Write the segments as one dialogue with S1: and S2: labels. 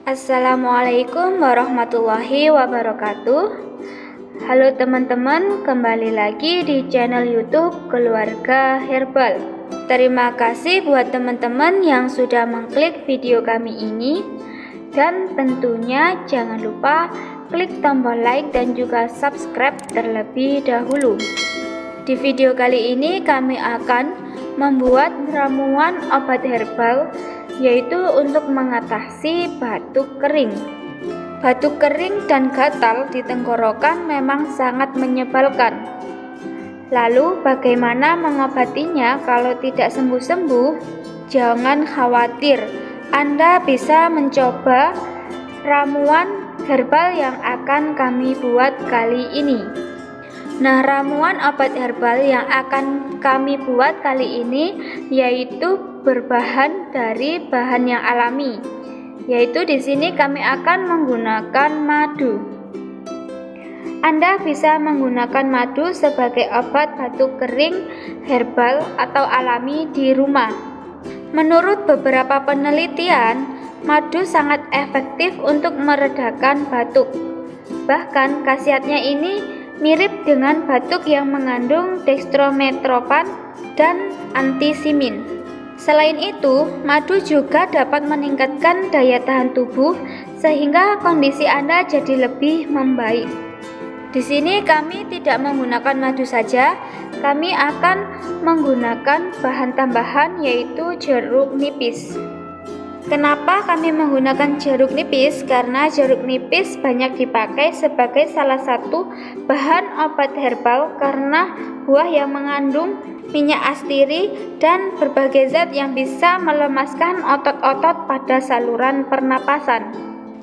S1: Assalamualaikum warahmatullahi wabarakatuh. Halo teman-teman, kembali lagi di channel YouTube Keluarga Herbal. Terima kasih buat teman-teman yang sudah mengklik video kami ini. Dan tentunya jangan lupa klik tombol like dan juga subscribe terlebih dahulu. Di video kali ini kami akan membuat ramuan obat herbal, yaitu untuk mengatasi batuk kering. Batuk kering dan gatal di tenggorokan memang sangat menyebalkan. Lalu bagaimana mengobatinya kalau tidak sembuh-sembuh? Jangan khawatir, Anda bisa mencoba ramuan herbal yang akan kami buat kali ini. Nah, ramuan obat herbal yang akan kami buat kali ini yaitu berbahan dari bahan yang alami. Yaitu di sini kami akan menggunakan madu. Anda bisa menggunakan madu sebagai obat batuk kering herbal atau alami di rumah. Menurut beberapa penelitian, madu sangat efektif untuk meredakan batuk. Bahkan khasiatnya ini mirip dengan batuk yang mengandung dextrometropan dan antisimin. Selain itu, madu juga dapat meningkatkan daya tahan tubuh sehingga kondisi Anda jadi lebih membaik. Di sini kami tidak menggunakan madu saja, kami akan menggunakan bahan tambahan yaitu jeruk nipis. Kenapa kami menggunakan jeruk nipis? Karena jeruk nipis banyak dipakai sebagai salah satu bahan obat herbal karena buah yang mengandung minyak astiri dan berbagai zat yang bisa melemaskan otot-otot pada saluran pernapasan.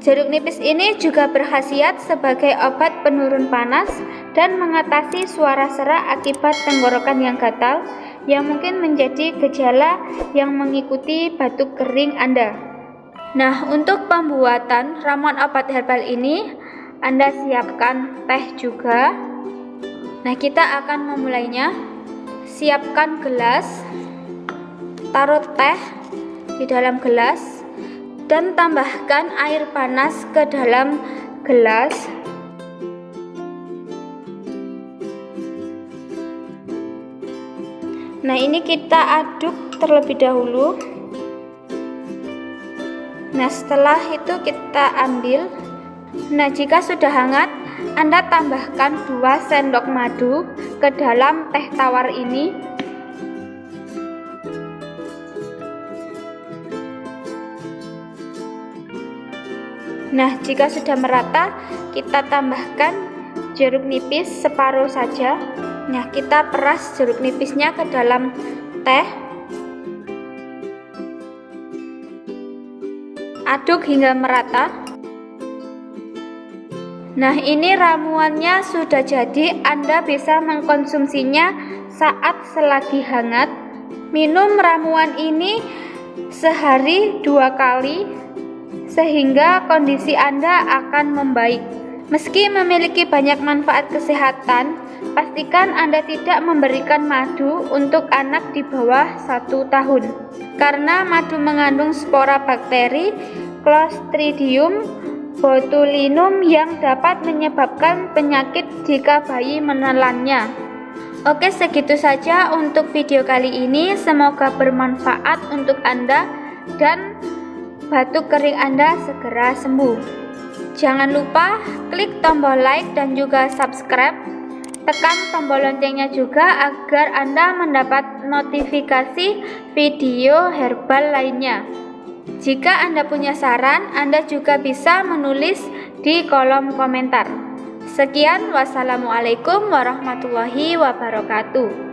S1: Jeruk nipis ini juga berkhasiat sebagai obat penurun panas dan mengatasi suara serak akibat tenggorokan yang gatal yang mungkin menjadi gejala yang mengikuti batuk kering Anda. Nah, untuk pembuatan ramuan obat herbal ini, Anda siapkan teh juga. Nah, kita akan memulainya. Siapkan gelas, taruh teh di dalam gelas, dan tambahkan air panas ke dalam gelas. Nah, ini kita aduk terlebih dahulu. Nah, setelah itu kita ambil. Nah, jika sudah hangat, Anda tambahkan 2 sendok madu ke dalam teh tawar ini. Nah, jika sudah merata, kita tambahkan jeruk nipis separuh saja. Nah, kita peras jeruk nipisnya ke dalam teh. Aduk hingga merata. Nah, ini ramuannya sudah jadi. Anda bisa mengkonsumsinya saat selagi hangat. Minum ramuan ini sehari 2 kali sehingga kondisi Anda akan membaik. Meski memiliki banyak manfaat kesehatan, pastikan Anda tidak memberikan madu untuk anak di bawah 1 tahun. Karena madu mengandung spora bakteri Clostridium botulinum yang dapat menyebabkan penyakit jika bayi menelannya. Oke, segitu saja untuk video kali ini. Semoga bermanfaat untuk Anda dan batuk kering Anda segera sembuh. Jangan lupa klik tombol like dan juga subscribe. Tekan tombol loncengnya juga agar Anda mendapat notifikasi video herbal lainnya. Jika Anda punya saran, Anda juga bisa menulis di kolom komentar. Sekian, wassalamualaikum warahmatullahi wabarakatuh.